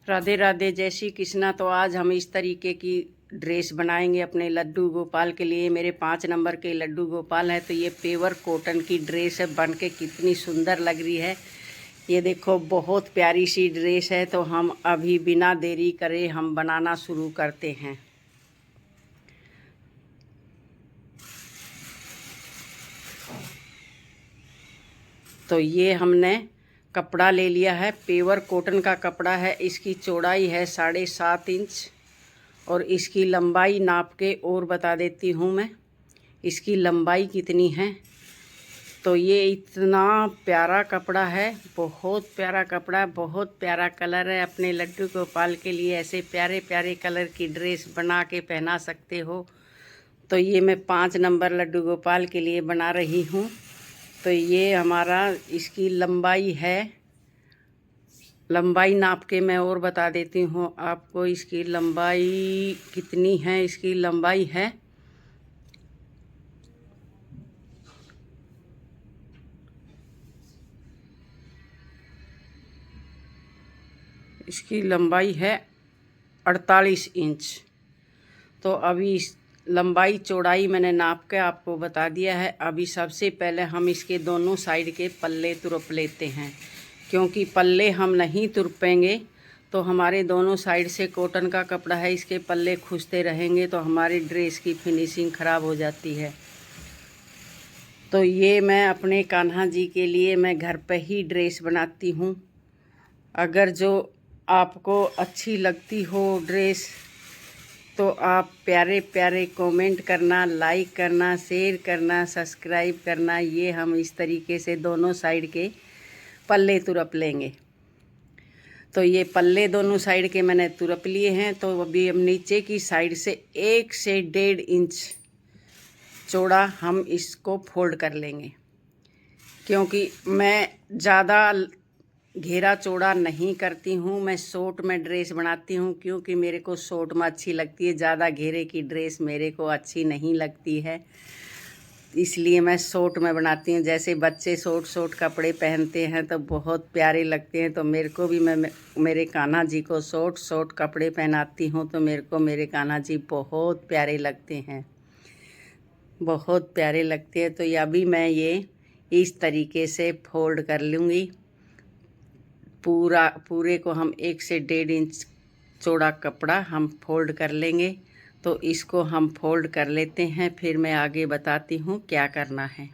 राधे राधे, जय श्री कृष्णा। तो आज हम इस तरीके की ड्रेस बनाएंगे अपने लड्डू गोपाल के लिए। मेरे 5 नंबर के लड्डू गोपाल है। तो ये पेवर कॉटन की ड्रेस है, बन के कितनी सुंदर लग रही है। ये देखो, बहुत प्यारी सी ड्रेस है। तो हम अभी बिना देरी करे हम बनाना शुरू करते हैं। तो ये हमने कपड़ा ले लिया है, पेवर कॉटन का कपड़ा है। इसकी चौड़ाई है 7.5 इंच और इसकी लंबाई नाप के और बता देती हूँ मैं इसकी लंबाई कितनी है। तो ये इतना प्यारा कपड़ा है, बहुत प्यारा कपड़ा, बहुत प्यारा कलर है। अपने लड्डू गोपाल के लिए ऐसे प्यारे प्यारे कलर की ड्रेस बना के पहना सकते हो। तो ये मैं 5 नंबर लड्डू गोपाल के लिए बना रही हूँ। तो ये हमारा इसकी लंबाई है, लंबाई नाप के मैं और बता देती हूँ आपको इसकी लंबाई कितनी है। इसकी लंबाई है इसकी लंबाई है 48 इंच। तो अभी इस लंबाई चौड़ाई मैंने नाप के आपको बता दिया है। अभी सबसे पहले हम इसके दोनों साइड के पल्ले तुरप लेते हैं, क्योंकि पल्ले हम नहीं तुरपेंगे तो हमारे दोनों साइड से कॉटन का कपड़ा है, इसके पल्ले खुसते रहेंगे तो हमारी ड्रेस की फिनिशिंग ख़राब हो जाती है। तो ये मैं अपने कान्हा जी के लिए मैं घर पे ही ड्रेस बनाती हूँ। अगर जो आपको अच्छी लगती हो ड्रेस तो आप प्यारे प्यारे कमेंट करना, लाइक करना, शेयर करना, सब्सक्राइब करना। ये हम इस तरीके से दोनों साइड के पल्ले तुरप लेंगे। तो ये पल्ले दोनों साइड के मैंने तुरप लिए हैं। तो अभी हम नीचे की साइड से 1 से 1.5 इंच चौड़ा हम इसको फोल्ड कर लेंगे, क्योंकि मैं ज़्यादा घेरा चौड़ा नहीं करती हूँ। मैं शॉर्ट में ड्रेस बनाती हूँ, क्योंकि मेरे को शॉर्ट में अच्छी लगती है। ज़्यादा घेरे की ड्रेस मेरे को अच्छी नहीं लगती है, इसलिए मैं शॉर्ट में बनाती हूँ। जैसे बच्चे शॉर्ट शॉर्ट कपड़े पहनते हैं तो बहुत प्यारे लगते हैं। तो मेरे को भी मैं मेरे कान्हा जी को शॉर्ट शॉर्ट कपड़े पहनाती हूँ तो मेरे को मेरे कान्हा जी बहुत प्यारे लगते हैं, बहुत प्यारे लगते हैं। तो अभी मैं ये इस तरीके से फोल्ड कर लूँगी। पूरे को हम 1 से 1.5 इंच चौड़ा कपड़ा हम फोल्ड कर लेंगे। तो इसको हम फोल्ड कर लेते हैं, फिर मैं आगे बताती हूँ क्या करना है।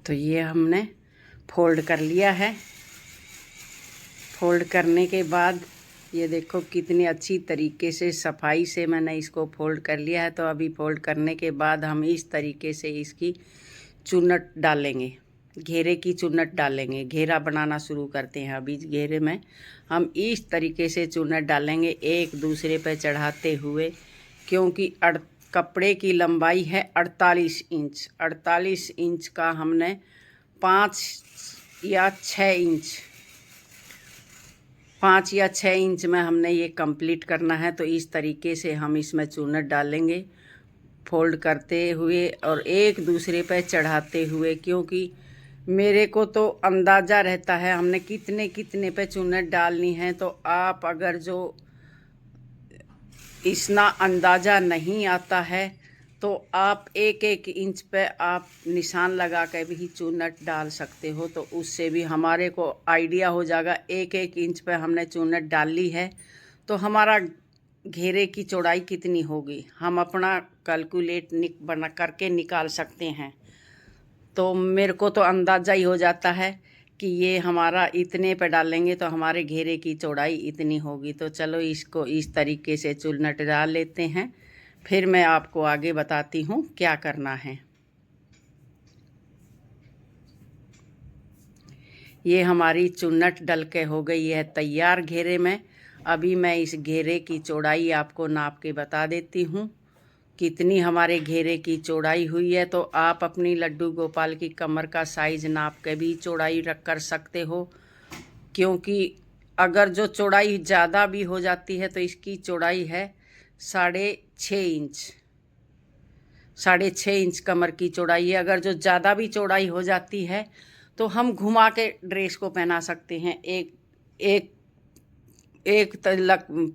तो ये हमने फोल्ड कर लिया है। फोल्ड करने के बाद ये देखो कितनी अच्छी तरीके से सफाई से मैंने इसको फोल्ड कर लिया है। तो अभी फोल्ड करने के बाद हम इस तरीके से इसकी चुन्नट डालेंगे, घेरे की चुन्नट डालेंगे। घेरा बनाना शुरू करते हैं। अभी घेरे में हम इस तरीके से चुन्नट डालेंगे, एक दूसरे पर चढ़ाते हुए, क्योंकि कपड़े की लंबाई है 48 इंच। 48 इंच का हमने 5 या 6 इंच 5 या 6 इंच में हमने ये कंप्लीट करना है। तो इस तरीके से हम इसमें चुन्नट डालेंगे, फोल्ड करते हुए और एक दूसरे पर चढ़ाते हुए, क्योंकि मेरे को तो अंदाज़ा रहता है हमने कितने कितने पे चुन्नट डालनी है। तो आप अगर जो इतना अंदाज़ा नहीं आता है तो आप 1-1 इंच पे आप निशान लगा के भी चुन्नट डाल सकते हो। तो उससे भी हमारे को आइडिया हो जाएगा 1-1 इंच पे हमने चुन्नट डाल ली है तो हमारा घेरे की चौड़ाई कितनी होगी, हम अपना कैलकुलेट बना करके निकाल सकते हैं। तो मेरे को तो अंदाज़ा ही हो जाता है कि ये हमारा इतने पे डालेंगे तो हमारे घेरे की चौड़ाई इतनी होगी। तो चलो इसको इस तरीके से चुन्नट डाल लेते हैं, फिर मैं आपको आगे बताती हूँ क्या करना है। ये हमारी चुन्नट डल के हो गई है तैयार घेरे में। अभी मैं इस घेरे की चौड़ाई आपको नाप के बता देती हूँ कितनी हमारे घेरे की चौड़ाई हुई है। तो आप अपनी लड्डू गोपाल की कमर का साइज़ नाप के भी चौड़ाई रख कर सकते हो, क्योंकि अगर जो चौड़ाई ज़्यादा भी हो जाती है तो इसकी चौड़ाई है 6.5 इंच। 6.5 इंच कमर की चौड़ाई है। अगर जो ज़्यादा भी चौड़ाई हो जाती है तो हम घुमा के ड्रेस को पहना सकते हैं। एक एक एक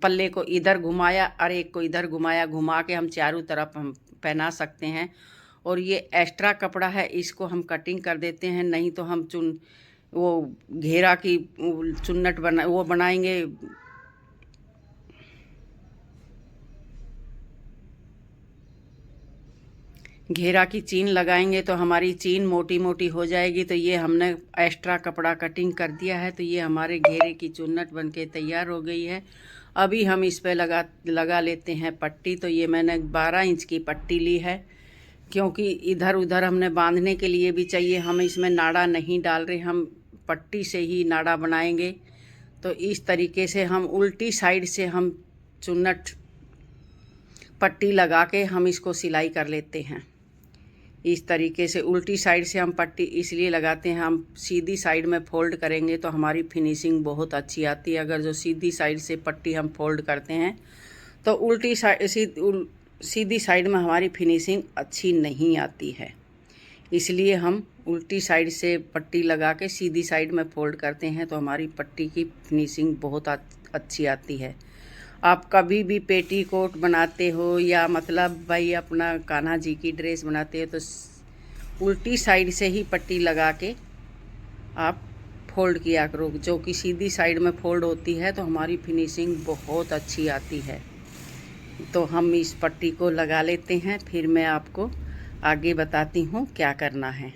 पल्ले को इधर घुमाया और एक को इधर घुमाया, घुमा के हम चारों तरफ हम पहना सकते हैं। और ये एक्स्ट्रा कपड़ा है, इसको हम कटिंग कर देते हैं, नहीं तो हम वो घेरा की चुन्नट बनाएंगे। घेरा की चीन लगाएंगे तो हमारी चीन मोटी मोटी हो जाएगी। तो ये हमने एक्स्ट्रा कपड़ा कटिंग कर दिया है। तो ये हमारे घेरे की चुन्नट बनके तैयार हो गई है। अभी हम इस पे लगा लेते हैं पट्टी। तो ये मैंने 12 इंच की पट्टी ली है, क्योंकि इधर उधर हमने बांधने के लिए भी चाहिए। हम इसमें नाड़ा नहीं डाल रहे, हम पट्टी से ही नाड़ा बनाएंगे। तो इस तरीके से हम उल्टी साइड से हम चुन्नट पट्टी लगा के हम इसको सिलाई कर लेते हैं। इस तरीके से उल्टी साइड से हम पट्टी इसलिए लगाते हैं, हम सीधी साइड में फोल्ड करेंगे तो हमारी फिनिशिंग बहुत अच्छी आती है। अगर जो सीधी साइड से पट्टी हम फोल्ड करते हैं तो उल्टी साइड सीधी साइड में हमारी फिनिशिंग अच्छी नहीं आती है। इसलिए हम उल्टी साइड से पट्टी लगा के सीधी साइड में फोल्ड करते हैं तो हमारी पट्टी की फिनिशिंग बहुत अच्छी आती है। आप कभी भी पेटीकोट बनाते हो या मतलब भाई अपना कान्हा जी की ड्रेस बनाते हो तो उल्टी साइड से ही पट्टी लगा के आप फोल्ड किया करो, जो कि सीधी साइड में फोल्ड होती है तो हमारी फिनिशिंग बहुत अच्छी आती है। तो हम इस पट्टी को लगा लेते हैं, फिर मैं आपको आगे बताती हूँ क्या करना है।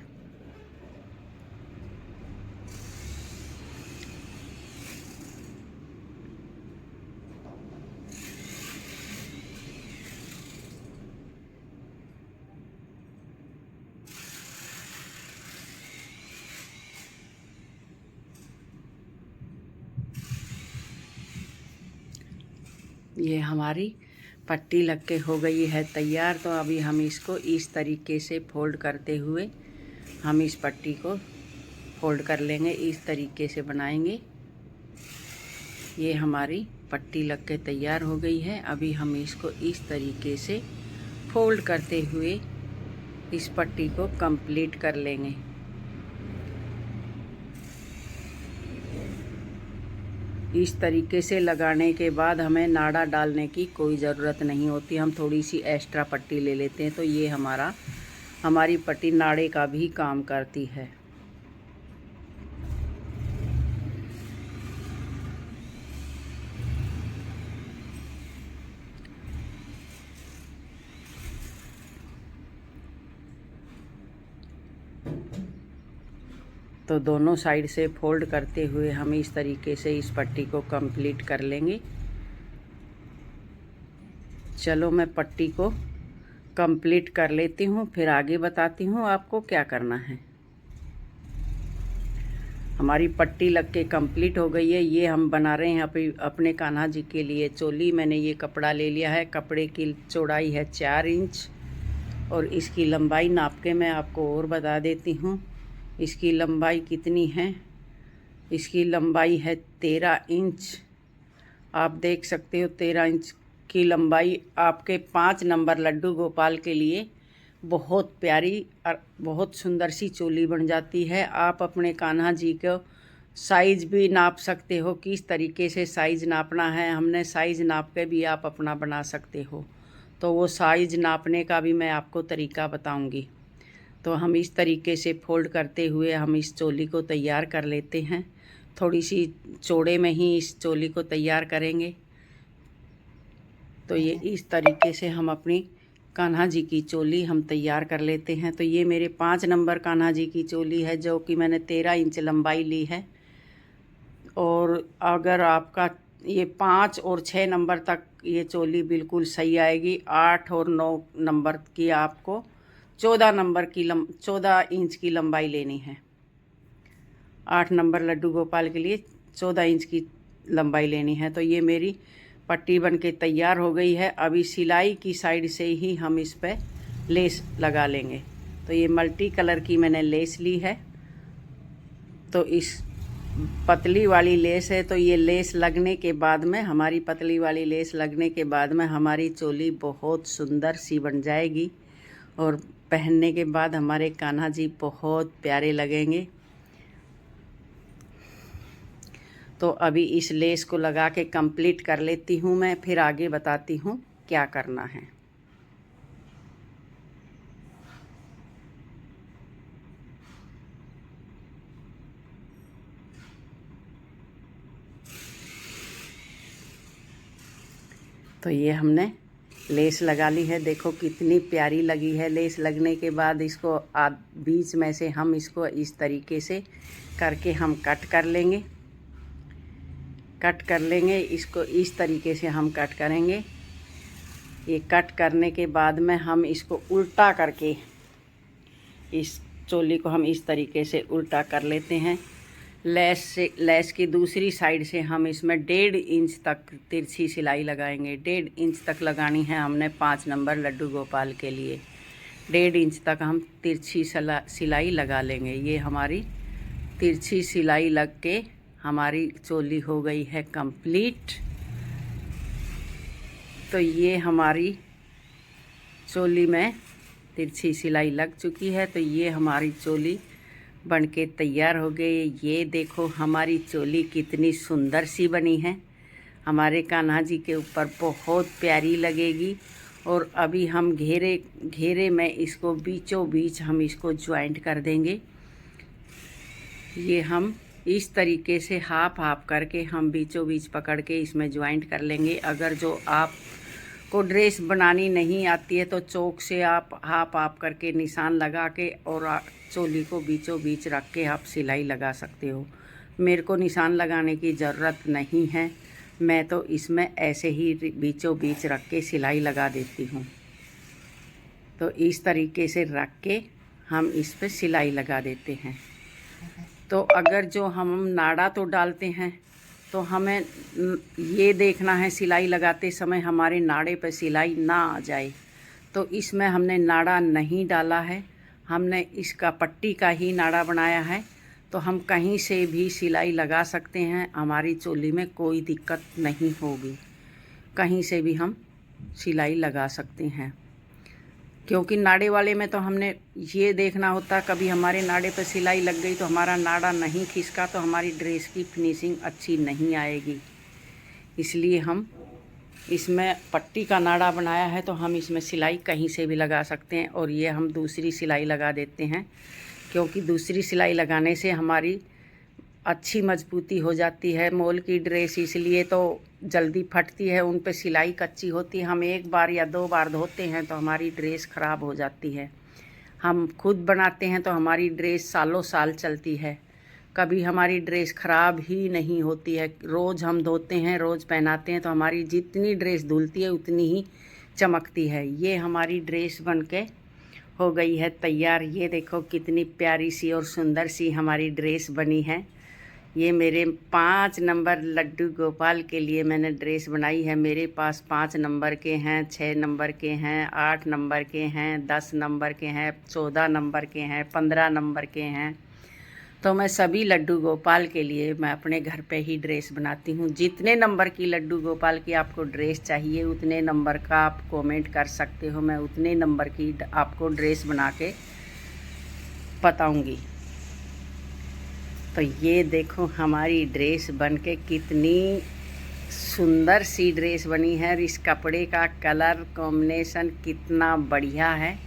ये हमारी पट्टी लग के हो गई है तैयार। तो अभी हम इसको इस तरीके से फोल्ड करते हुए हम इस पट्टी को फोल्ड कर लेंगे, इस तरीके से बनाएंगे। ये हमारी पट्टी लग के तैयार हो गई है। अभी हम इसको इस तरीके से फोल्ड करते हुए इस पट्टी को कंप्लीट कर लेंगे। इस तरीके से लगाने के बाद हमें नाड़ा डालने की कोई ज़रूरत नहीं होती, हम थोड़ी सी एक्स्ट्रा पट्टी ले लेते हैं तो ये हमारी पट्टी नाड़े का भी काम करती है। तो दोनों साइड से फोल्ड करते हुए हम इस तरीके से इस पट्टी को कंप्लीट कर लेंगे। चलो मैं पट्टी को कंप्लीट कर लेती हूँ, फिर आगे बताती हूँ आपको क्या करना है। हमारी पट्टी लग के कंप्लीट हो गई है। ये हम बना रहे हैं अपने कान्हा जी के लिए चोली। मैंने ये कपड़ा ले लिया है, कपड़े की चौड़ाई है 4 इंच और इसकी लंबाई नाप के मैं आपको और बता देती हूँ इसकी लंबाई कितनी है। इसकी लंबाई है 13 इंच। आप देख सकते हो 13 इंच की लंबाई आपके 5 नंबर लड्डू गोपाल के लिए बहुत प्यारी और बहुत सुंदर सी चोली बन जाती है। आप अपने कान्हा जी को साइज़ भी नाप सकते हो, किस तरीके से साइज़ नापना है हमने साइज़ नाप के भी आप अपना बना सकते हो। तो वो साइज़ नापने का भी मैं आपको तरीका बताऊंगी। तो हम इस तरीके से फोल्ड करते हुए हम इस चोली को तैयार कर लेते हैं। थोड़ी सी चौड़े में ही इस चोली को तैयार करेंगे। तो ये इस तरीके से हम अपनी कान्हा जी की चोली हम तैयार कर लेते हैं। तो ये मेरे 5 नंबर कान्हा जी की चोली है, जो कि मैंने 13 इंच लंबाई ली है। और अगर आपका ये 5 और 6 नंबर तक ये चोली बिल्कुल सही आएगी। 8 और 9 नंबर की आपको 14 इंच की लंबाई लेनी है। 8 नंबर लड्डू गोपाल के लिए 14 इंच की लंबाई लेनी है। तो ये मेरी पट्टी बन के तैयार हो गई है। अभी सिलाई की साइड से ही हम इस पे लेस लगा लेंगे। तो ये मल्टी कलर की मैंने लेस ली है। तो इस पतली वाली लेस है, तो ये लेस लगने के बाद में हमारी पतली वाली लेस लगने के बाद में हमारी चोली बहुत सुंदर सी बन जाएगी और पहनने के बाद हमारे कान्हा जी बहुत प्यारे लगेंगे। तो अभी इस लेस को लगा के कंप्लीट कर लेती हूँ मैं, फिर आगे बताती हूँ क्या करना है। तो ये हमने लेस लगा ली है, देखो कितनी प्यारी लगी है। लेस लगने के बाद इसको बीच में से हम इसको इस तरीके से करके हम कट कर लेंगे। इसको इस तरीके से हम कट करेंगे। ये कट करने के बाद में हम इसको उल्टा करके इस चोली को हम इस तरीके से उल्टा कर लेते हैं। लेस की दूसरी साइड से हम इसमें 1.5 इंच तक तिरछी सिलाई लगाएंगे। 1.5 इंच तक लगानी है हमने 5 नंबर लड्डू गोपाल के लिए। 1.5 इंच तक हम तिरछी सिलाई लगा लेंगे। ये हमारी तिरछी सिलाई लग के हमारी चोली हो गई है कंप्लीट। तो ये हमारी चोली में तिरछी सिलाई लग चुकी है। तो ये हमारी चोली बनके तैयार हो गई। ये देखो हमारी चोली कितनी सुंदर सी बनी है, हमारे कान्हा जी के ऊपर बहुत प्यारी लगेगी। और अभी हम घेरे में इसको बीचों बीच हम इसको ज्वाइंट कर देंगे। ये हम इस तरीके से हाफ करके हम बीचों बीच पकड़ के इसमें ज्वाइंट कर लेंगे। अगर जो आप को ड्रेस बनानी नहीं आती है तो चौक से आप हाफ करके निशान लगा के और चोली को बीचों बीच रख के आप सिलाई लगा सकते हो। मेरे को निशान लगाने की ज़रूरत नहीं है, मैं तो इसमें ऐसे ही बीचों बीच रख के सिलाई लगा देती हूँ। तो इस तरीके से रख के हम इस पर सिलाई लगा देते हैं। तो अगर जो हम नाड़ा तो डालते हैं तो हमें ये देखना है सिलाई लगाते समय हमारे नाड़े पर सिलाई ना आ जाए। तो इसमें हमने नाड़ा नहीं डाला है, हमने इसका पट्टी का ही नाड़ा बनाया है। तो हम कहीं से भी सिलाई लगा सकते हैं, हमारी चोली में कोई दिक्कत नहीं होगी। कहीं से भी हम सिलाई लगा सकते हैं, क्योंकि नाड़े वाले में तो हमने ये देखना होता कभी हमारे नाड़े पर सिलाई लग गई तो हमारा नाड़ा नहीं खिसका तो हमारी ड्रेस की फिनिशिंग अच्छी नहीं आएगी। इसलिए हम इसमें पट्टी का नाड़ा बनाया है, तो हम इसमें सिलाई कहीं से भी लगा सकते हैं। और ये हम दूसरी सिलाई लगा देते हैं, क्योंकि दूसरी सिलाई लगाने से हमारी अच्छी मजबूती हो जाती है। मॉल की ड्रेस इसलिए तो जल्दी फटती है, उन पे सिलाई कच्ची होती है। हम 1 बार या 2 बार धोते हैं तो हमारी ड्रेस ख़राब हो जाती है। हम खुद बनाते हैं तो हमारी ड्रेस सालों साल चलती है, कभी हमारी ड्रेस ख़राब ही नहीं होती है। रोज़ हम धोते हैं, रोज़ पहनाते हैं, तो हमारी जितनी ड्रेस धुलती है उतनी ही चमकती है। ये हमारी ड्रेस बनके हो गई है तैयार। ये देखो कितनी प्यारी सी और सुंदर सी हमारी ड्रेस बनी है। ये मेरे 5 नंबर लड्डू गोपाल के लिए मैंने ड्रेस बनाई है। मेरे पास 5 नंबर के हैं, 6 नंबर के हैं, 8 नंबर के हैं, 10 नंबर के हैं, 14 नंबर के हैं, 15 नंबर के हैं। तो मैं सभी लड्डू गोपाल के लिए मैं अपने घर पे ही ड्रेस बनाती हूँ। जितने नंबर की लड्डू गोपाल की आपको ड्रेस चाहिए उतने नंबर का आप कमेंट कर सकते हो, मैं उतने नंबर की आपको ड्रेस बना के बताऊँगी। तो ये देखो हमारी ड्रेस बनके कितनी सुंदर सी ड्रेस बनी है। और इस कपड़े का कलर कॉम्बिनेशन कितना बढ़िया है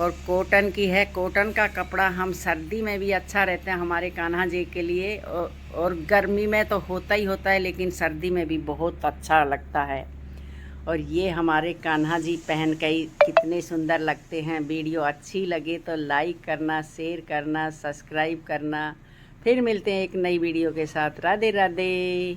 और कॉटन की है। कॉटन का कपड़ा हम सर्दी में भी अच्छा रहता है हमारे कान्हा जी के लिए, और गर्मी में तो होता ही होता है, लेकिन सर्दी में भी बहुत अच्छा लगता है। और ये हमारे कान्हा जी पहन के कितने सुंदर लगते हैं। वीडियो अच्छी लगे तो लाइक करना, शेयर करना, सब्सक्राइब करना। फिर मिलते हैं एक नई वीडियो के साथ। राधे राधे।